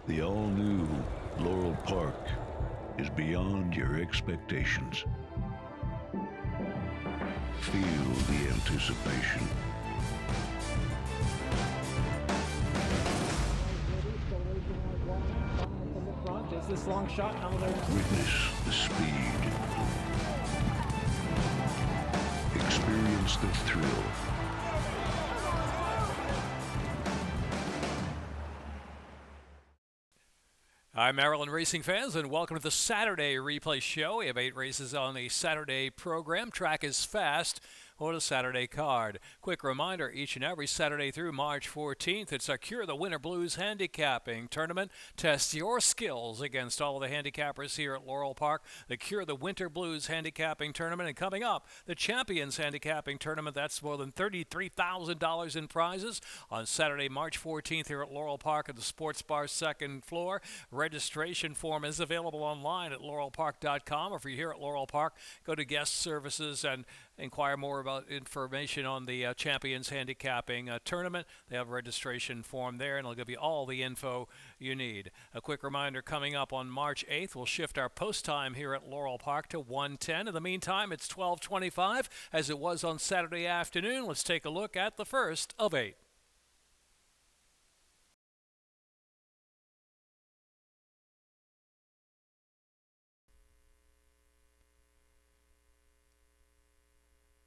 The all-new Laurel Park is beyond your expectations. Feel the anticipation. Is this long shot? Witness the speed. Experience the thrill. Hi, Maryland racing fans, and welcome to the Saturday replay show. We have 8 races on the Saturday program. Track is fast on a Saturday card. Quick reminder, each and every Saturday through March 14th, it's our Cure the Winter Blues handicapping tournament. Test your skills against all the handicappers here at Laurel Park. The Cure the Winter Blues handicapping tournament. And coming up, the Champions handicapping tournament. That's more than $33,000 in prizes on Saturday, March 14th here at Laurel Park at the Sports Bar second floor. Registration form is available online at laurelpark.com. Or if you're here at Laurel Park, go to guest services and inquire more about information on the Champions Handicapping tournament. They have a registration form there, and it'll give you all the info you need. A quick reminder, coming up on March 8th, we'll shift our post time here at Laurel Park to 1:10. In the meantime, it's 12:25, as it was on Saturday afternoon. Let's take a look at the first of 8.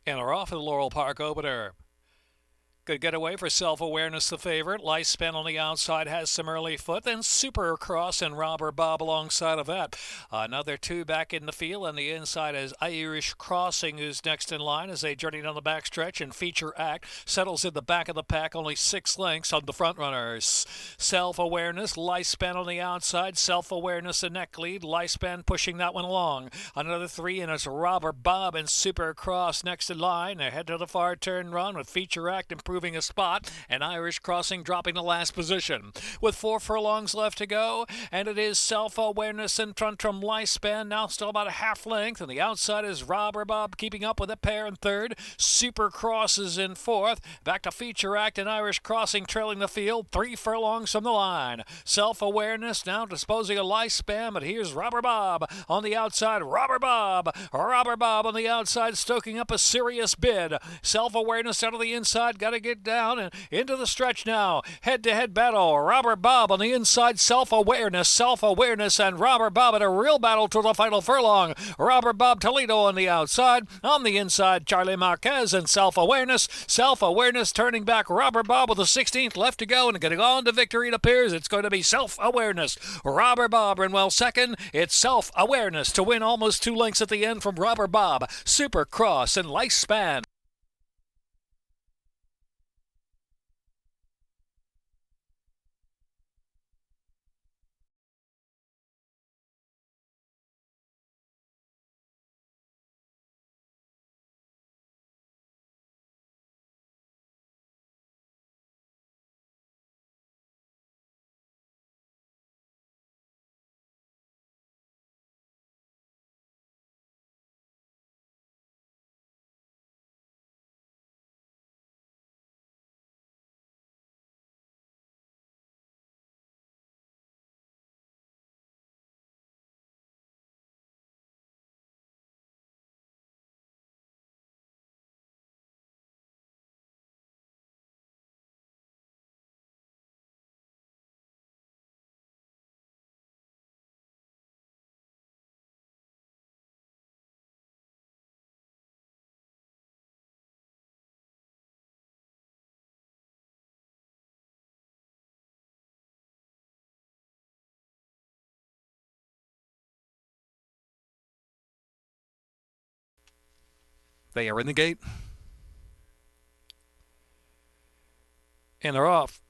And we're off at the Laurel Park opener. Good getaway for Self-Awareness, the favorite. Lifespan on the outside has some early foot. Then Supercross and Robber Bob alongside of that. Another 2 back in the field. And the inside is Irish Crossing, who's next in line as they journey down the backstretch. And Feature Act settles in the back of the pack, only 6 lengths on the front runners. Self-Awareness, Lifespan on the outside. Self-Awareness, the neck lead. Lifespan pushing that one along. Another 3, and it's Robber Bob and Supercross next in line. They head to the far turn run with Feature Act improving a spot, and Irish Crossing dropping the last position. With 4 furlongs left to go, and it is Self-Awareness in front from Lifespan, now still about a half length, and the outside is Robber Bob keeping up with a pair in third. Supercross is in fourth. Back to Feature Act and Irish Crossing trailing the field, 3 furlongs from the line. Self-Awareness now disposing of Lifespan, but here's Robber Bob on the outside. Robber Bob on the outside, stoking up a serious bid. Self-Awareness out of the inside, got to get down and into the stretch now. Head-to-head battle. Robber Bob on the inside. Self-Awareness, and Robber Bob in a real battle to the final furlong. Robber Bob Toledo on the outside. On the inside, Charlie Marquez and Self-Awareness. Self-Awareness turning back Robber Bob with the 16th left to go, and getting on to victory, it appears it's going to be Self-Awareness. Robber Bob ran well second. It's Self-Awareness to win almost 2 lengths at the end from Robber Bob. Supercross and Lifespan. They are in the gate. And they're off.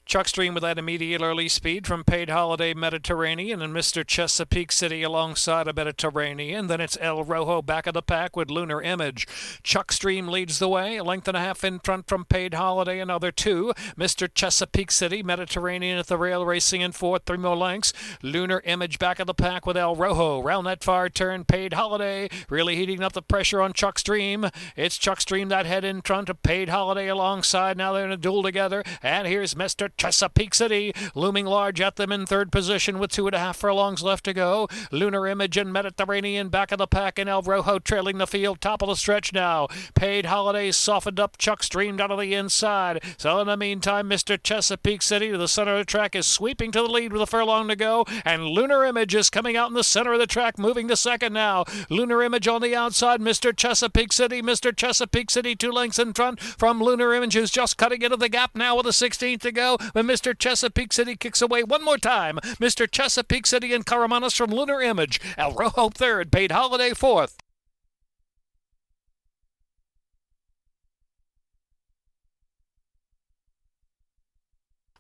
Chuckstream with that immediate early speed from Paid Holiday Mediterranean and Mr. Chesapeake City alongside a Mediterranean. Then it's El Rojo back of the pack with Lunar Image. Chuckstream leads the way, a length and a half in front from Paid Holiday, another 2. Mr. Chesapeake City, Mediterranean at the rail racing in fourth, 3 more lengths. Lunar Image back of the pack with El Rojo. Round that far turn, Paid Holiday really heating up the pressure on Chuckstream. It's Chuckstream that head in front of Paid Holiday alongside. Now they're in a duel together. And here's Mr. Chesapeake City looming large at them in third position with 2.5 furlongs left to go. Lunar Image and Mediterranean back of the pack, and El Rojo trailing the field, top of the stretch now. Paid Holidays softened up, Chuck streamed out of the inside. So in the meantime, Mr. Chesapeake City to the center of the track is sweeping to the lead with a furlong to go, and Lunar Image is coming out in the center of the track, moving to second now. Lunar Image on the outside, Mr. Chesapeake City 2 lengths in front from Lunar Image, who's just cutting into the gap now with a 16th to go, but Mr. Chesapeake City kicks away one more time. Mr. Chesapeake City and Caramanos from Lunar Image. El Rojo third, Paid Holiday fourth.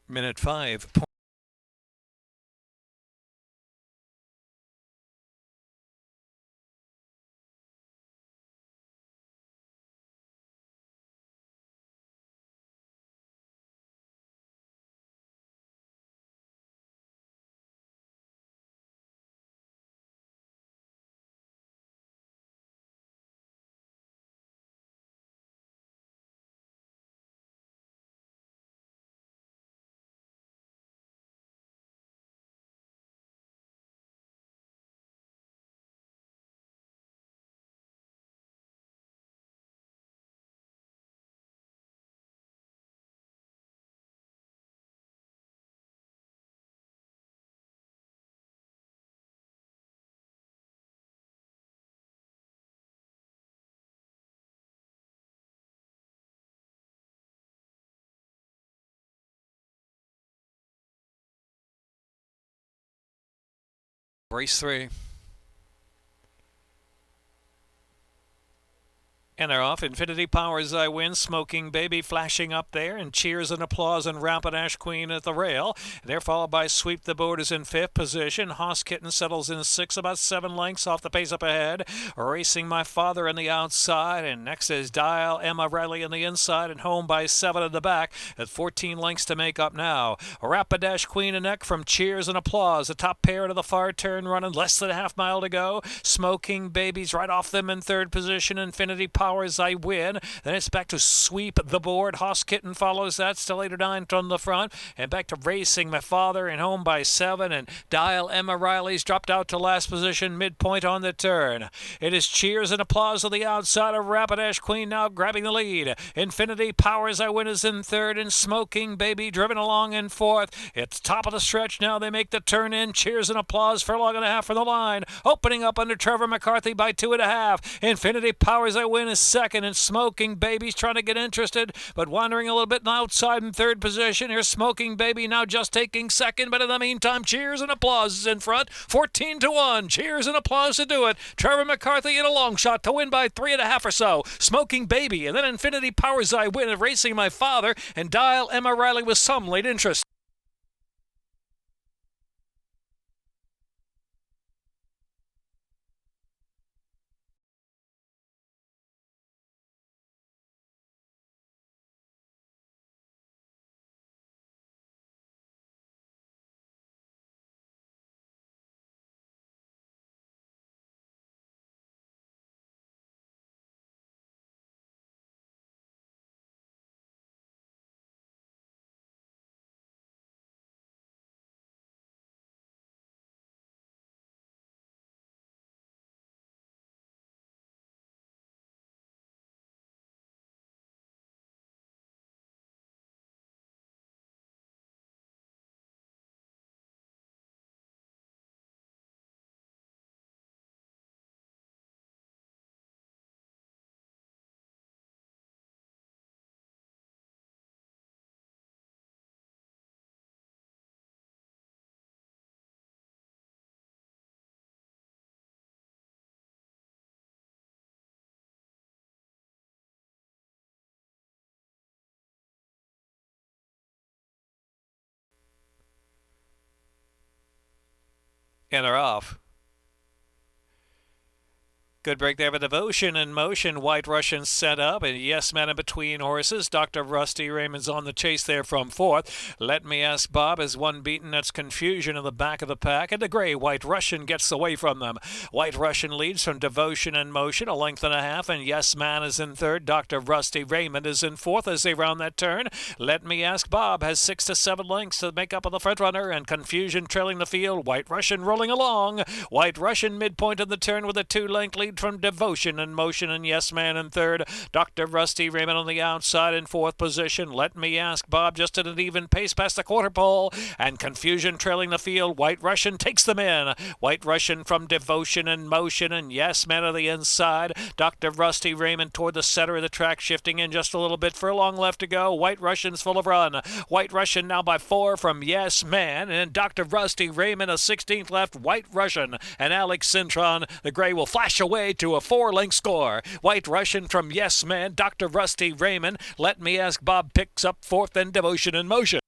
Minute 5. Race 3. And they're off. Infinity Powers I Win, Smoking Baby flashing up there, and cheers and applause and Rapidash Queen at the rail. They're followed by Sweep the Borders in 5th position. Hoss Kitten settles in 6th, about 7 lengths off the pace up ahead. Racing My Father on the outside, and next is Dial Emma Riley on the inside, and home by 7 at the back at 14 lengths to make up now. Rapidash Queen and neck from cheers and applause. The top pair to the far turn running, less than a half mile to go. Smoking Babies right off them in 3rd position. Infinity Powers I Win. Then it's back to Sweep the Board. Hoss Kitten follows that, still 8 or 9 from the front. And back to Racing My Father and home by 7. And Dial Emma Riley's dropped out to last position, midpoint on the turn. It is cheers and applause on the outside of Rapidash Queen now grabbing the lead. Infinity Powers I Win is in 3rd, and Smoking Baby driven along in 4th. It's top of the stretch now. They make the turn in. Cheers and applause, furlong and a half from the line. Opening up under Trevor McCarthy by 2.5. Infinity Powers I Win is 2nd, and Smoking Baby's trying to get interested, but wandering a little bit outside in 3rd position. Here's Smoking Baby now just taking 2nd, but in the meantime, cheers and applause is in front. 14-1. Cheers and applause to do it. Trevor McCarthy in a long shot to win by 3.5 or so. Smoking Baby, and then Infinity Powers I Win, Racing My Father, and Dial Emma Riley with some late interest. And they're off. Good break there with Devotion in Motion. White Russian set up, and Yes Man in between horses. Dr. Rusty Raymond's on the chase there from fourth. Let Me Ask Bob is one beaten. That's Confusion in the back of the pack, and the gray White Russian gets away from them. White Russian leads from Devotion in Motion, a length and a half, and Yes Man is in third. Dr. Rusty Raymond is in fourth as they round that turn. Let Me Ask Bob has 6 to 7 lengths to make up of the front runner, and Confusion trailing the field. White Russian rolling along. White Russian midpoint of the turn with a 2-length lead from Devotion in Motion, and Yes Man in third. Dr. Rusty Raymond on the outside in fourth position. Let Me Ask Bob just at an even pace past the quarter pole, and Confusion trailing the field. White Russian takes them in. White Russian from Devotion in Motion, and Yes Man on the inside. Dr. Rusty Raymond toward the center of the track, shifting in just a little bit. Furlong left to go. White Russian's full of run. White Russian now by 4 from Yes Man, and Dr. Rusty Raymond a 16th left. White Russian and Alex Cintron. The gray will flash away to a 4-length score. White Russian from Yes Man, Dr. Rusty Raymond. Let Me Ask Bob picks up fourth, and Devotion in Motion.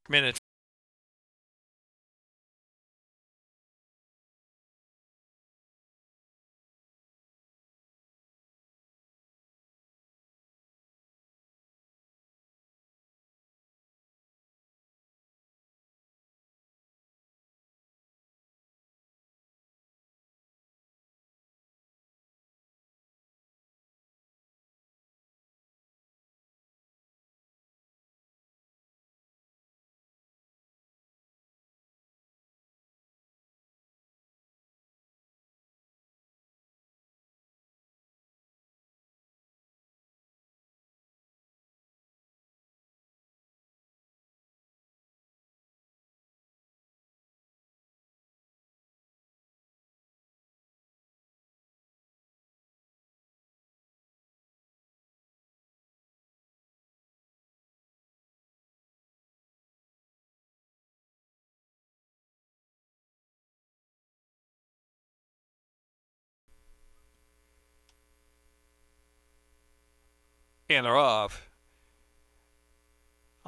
Minute. And they're off.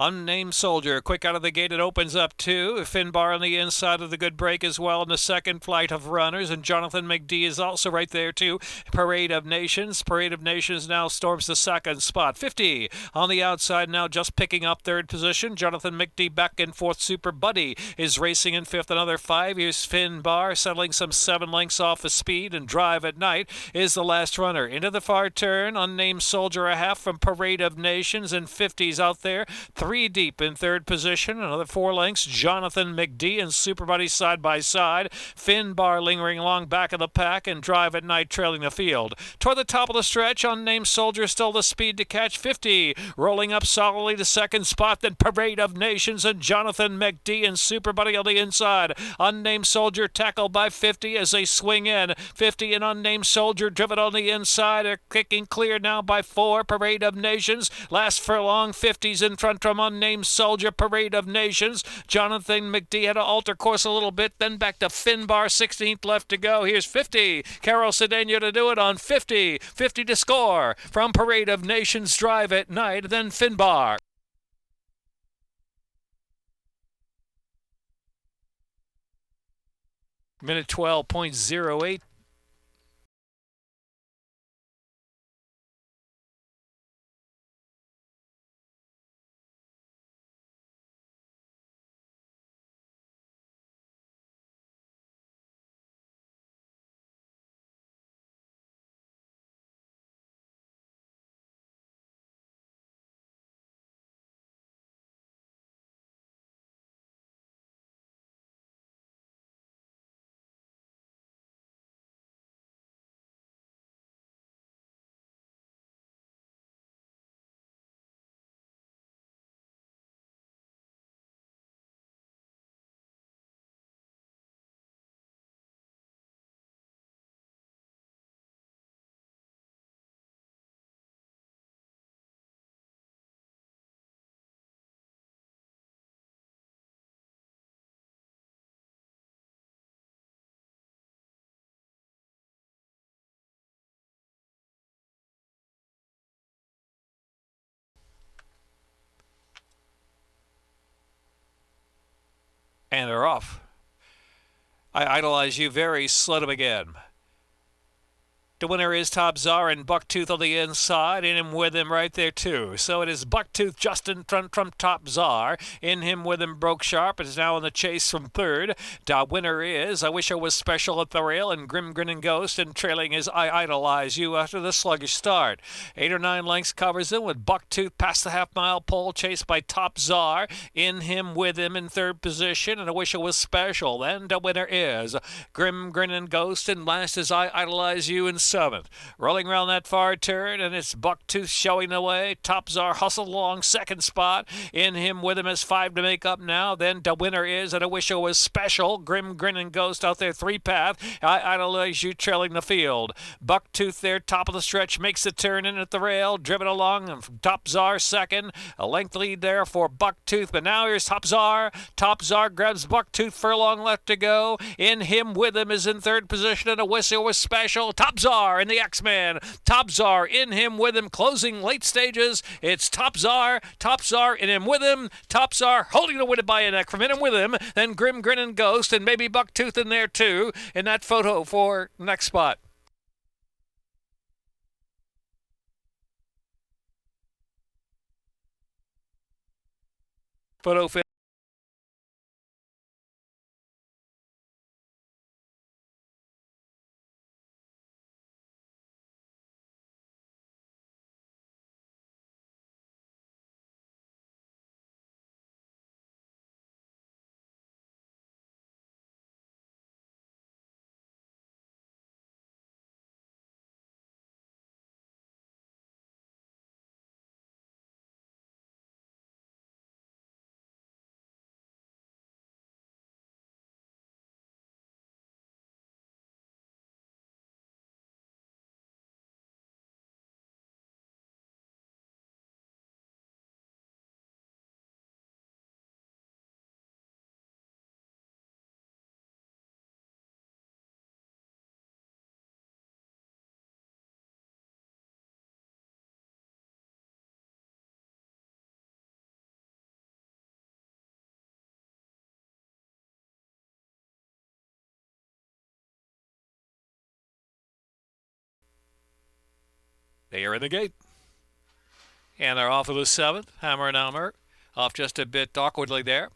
Unnamed Soldier, quick out of the gate. It opens up two. Finbar on the inside of the good break as well in the second flight of runners, and Jonathan McD is also right there too. Parade of Nations. Parade of Nations now storms the second spot. 50 on the outside now, just picking up third position. Jonathan McD back in fourth. Super Buddy is racing in fifth. Another 5. Here's Finbar settling some 7 lengths off of speed, and Drive at Night is the last runner. Into the far turn, Unnamed Soldier a half from Parade of Nations, and 50's out there. 3 deep in third position. Another 4 lengths. Jonathan McD and Super Buddy side by side. Finbar lingering along back of the pack, and Drive at Night trailing the field. Toward the top of the stretch, Unnamed Soldier still the speed to catch. 50 rolling up solidly to second spot. Then Parade of Nations and Jonathan McD and Super Buddy on the inside. Unnamed Soldier tackled by 50 as they swing in. 50 and Unnamed Soldier driven on the inside are kicking clear now by 4. Parade of Nations last furlong. 50's in front from Unnamed Soldier. Parade of Nations. Jonathan McD had to alter course a little bit, then back to Finbar. 16th left to go. Here's 50. Carol Cedeno to do it on 50. 50 to score from Parade of Nations. Drive at Night, then Finbar. Minute 12.08. And they're off. I idolize you very, slid him again. The winner is Top Czar and Bucktooth on the inside, in him with him right there too. So it is Bucktooth just in front from Top Czar. In him with him Broke Sharp. It is now in the chase from third. The winner is I Wish I Was Special at the rail, and Grim Grinning Ghost, and trailing is I Idolize You after the sluggish start. 8 or 9 lengths covers him with Bucktooth past the half-mile pole, chased by Top Czar. In him with him in third position, and I Wish I Was Special. Then the winner is Grim Grinning Ghost, and last is I Idolize You in 7th. Rolling around that far turn, and it's Bucktooth showing the way. Top Czar hustled along second spot. In him with him is 5 to make up now. Then the winner is, and I Wish I Was Special. Grim Grinning Ghost out there 3-path. I Idolize You trailing the field. Bucktooth there, top of the stretch, makes the turn in at the rail. Driven along, and from Top Czar second. A length lead there for Bucktooth, but now here's Top Czar. Top Czar grabs Bucktooth, furlong left to go. In him with him is in third position, and I Wish I Was Special. Top Czar and the X-Man. Top Czar in him with him, closing late stages. It's Top Czar in him with him. Top Czar holding the win by a neck from in him with him. Then Grim Grinning Ghost and maybe Bucktooth in there too in that photo for next spot. Photo fit. They are in the gate. And they're off of the 7th. Hammer and Elmer off just a bit awkwardly there.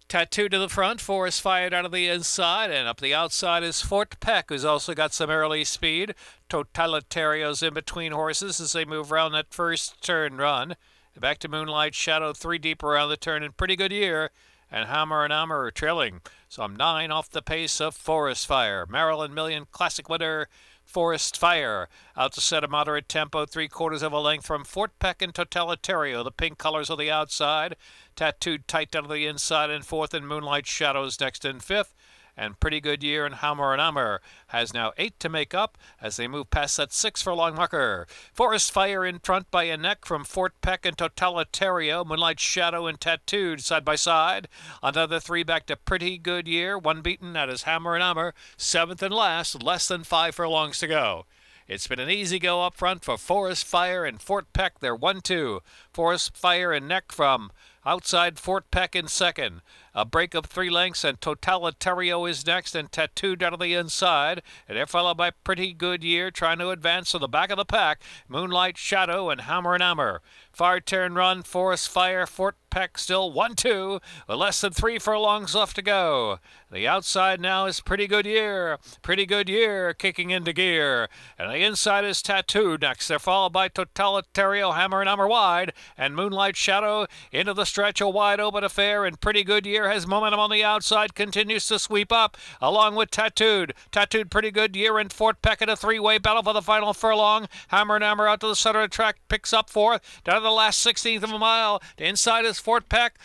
Tattoo to the front, Forest fired out of the inside, and up the outside is Fort Peck, who's also got some early speed. Totalitario's in between horses as they move around that first turn run. Back to Moonlight Shadow, 3 deep around the turn, in pretty good year. And Hammer and Hammer are trailing. So I'm 9 off the pace of Forest Fire. Maryland Million Classic winner, Forest Fire. Out to set a moderate tempo, 3/4 of a length from Fort Peck and Totalitario. The pink colors on the outside. Tattooed tight down to the inside in 4th, and Moonlight Shadows next in 5th. And Pretty Good Year and Hammer and Hammer has now 8 to make up as they move past that 6 furlong marker. Forest Fire in front by a neck from Fort Peck and Totalitario. Moonlight Shadow and Tattooed side by side. Another 3 back to Pretty Good Year. 1 beaten, that is Hammer and Hammer. 7th and last, less than 5 furlongs to go. It's been an easy go up front for Forest Fire and Fort Peck. They're 1-2. Forest Fire and neck from outside Fort Peck in second. A break of 3 lengths, and Totalitario is next, and Tattooed out of the inside. And they're followed by Pretty Good Year trying to advance to the back of the pack. Moonlight Shadow and Hammer and Hammer. Far turn run, Forest Fire, Fort Peck still 1-2 with less than 3 furlongs left to go. The outside now is Pretty Good Year. Pretty Good Year kicking into gear. And the inside is Tattooed next. They're followed by Totalitario, Hammer and Hammer wide, and Moonlight Shadow into the stretch, a wide open affair, and Pretty Good Year has momentum on the outside, continues to sweep up along with Tattooed. Tattooed, Pretty Good Year, and Fort Peck in a 3-way battle for the final furlong. Hammer and Hammer out to the center of the track, picks up 4th down to the last 16th of a mile. The inside is Fort Peck,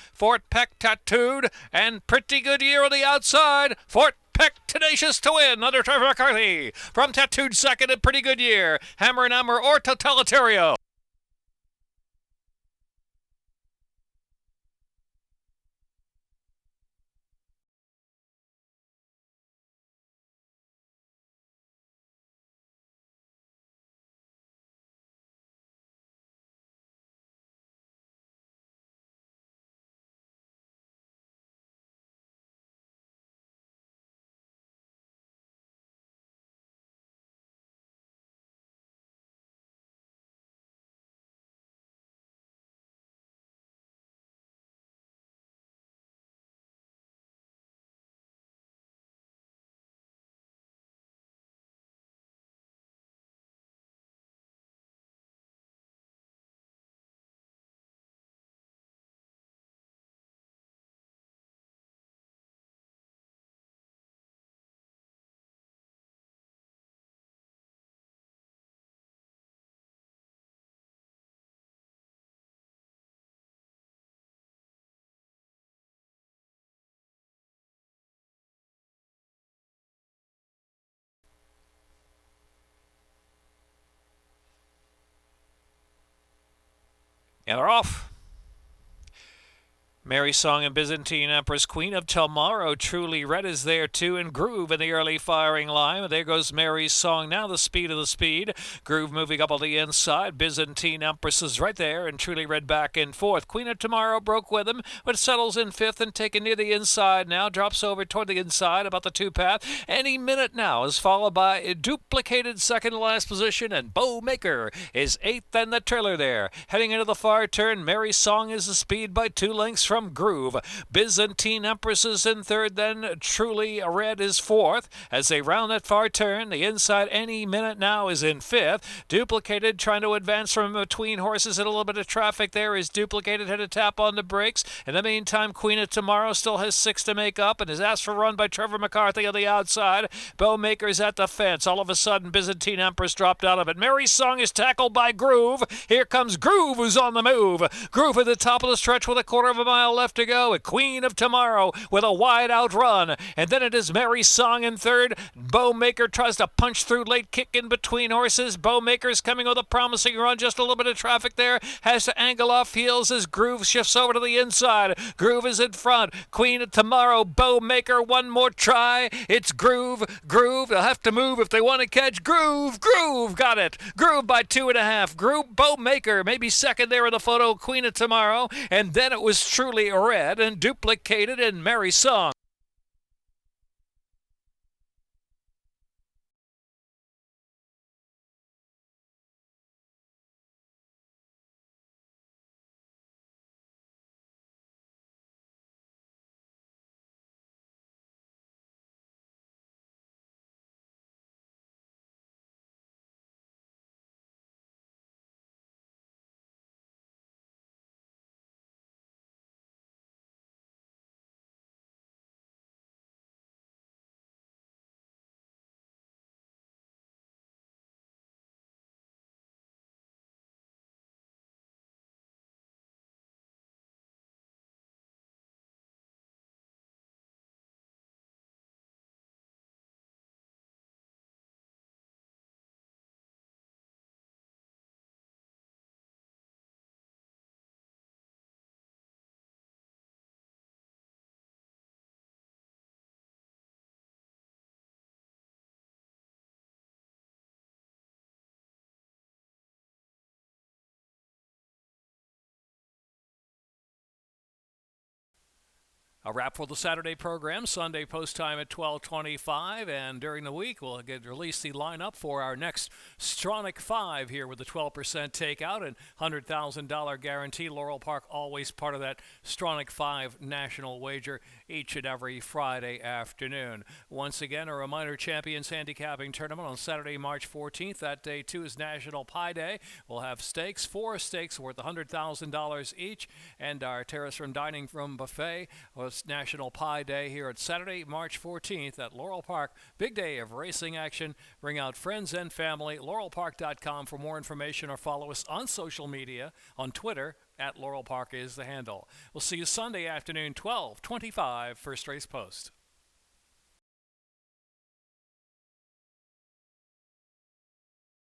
Tattooed, and Pretty Good Year on the outside. Fort Peck tenacious to win under Trevor McCarthy. From Tattooed second and Pretty Good Year, Hammer and Hammer or Totalitario. And are off. Mary Song and Byzantine Empress, Queen of Tomorrow, Truly Red is there too, and Groove in the early firing line. There goes Mary's Song, now the speed of the speed. Groove moving up on the inside. Byzantine Empress is right there, and Truly Red back in fourth. Queen of Tomorrow broke with him, but settles in fifth and taken near the inside now. Drops over toward the inside, about the two-path. Any minute now is followed by a duplicated second to last position, and Bow Maker is eighth and the trailer there. Heading into the far turn, Mary's Song is the speed by 2 lengths from Groove. Byzantine Empress is in third, then Truly Red is fourth. As they round that far turn, the inside any minute now is in fifth. Duplicated trying to advance from between horses, and a little bit of traffic there is Duplicated, had a tap on the brakes. In the meantime, Queen of Tomorrow still has 6 to make up and is asked for run by Trevor McCarthy on the outside. Bowmaker's at the fence. All of a sudden, Byzantine Empress dropped out of it. Mary's Song is tackled by Groove. Here comes Groove, who's on the move. Groove at the top of the stretch with a quarter of a mile left to go. A Queen of Tomorrow with a wide out run. And then it is Mary's Song in third. Bowmaker tries to punch through late, kick in between horses. Bowmaker's coming with a promising run. Just a little bit of traffic there. Has to angle off heels as Groove shifts over to the inside. Groove is in front. Queen of Tomorrow. Bowmaker, one more try. It's Groove. Groove. They'll have to move if they want to catch Groove. Groove got it. Groove by 2.5. Groove. Bowmaker maybe second there in the photo. Queen of Tomorrow. And then it was Truly Red and Duplicated in Mary's Song. A wrap for the Saturday program. Sunday post time at 12:25, and during the week we'll release the lineup for our next Stronach 5 here with the 12% takeout and $100,000 guarantee. Laurel Park always part of that Stronach 5 national wager each and every Friday afternoon. Once again, a reminder: Champions Handicapping Tournament on Saturday, March 14th. That day too is National Pie Day. We'll have stakes, 4 stakes worth $100,000 each, and our Terrace Room Dining Room Buffet was National Pie Day here at Saturday, March 14th at Laurel Park. Big day of racing action. Bring out friends and family. LaurelPark.com for more information, or follow us on social media. On Twitter, @Laurel Park is the handle. We'll see you Sunday afternoon, 12:25, First Race Post.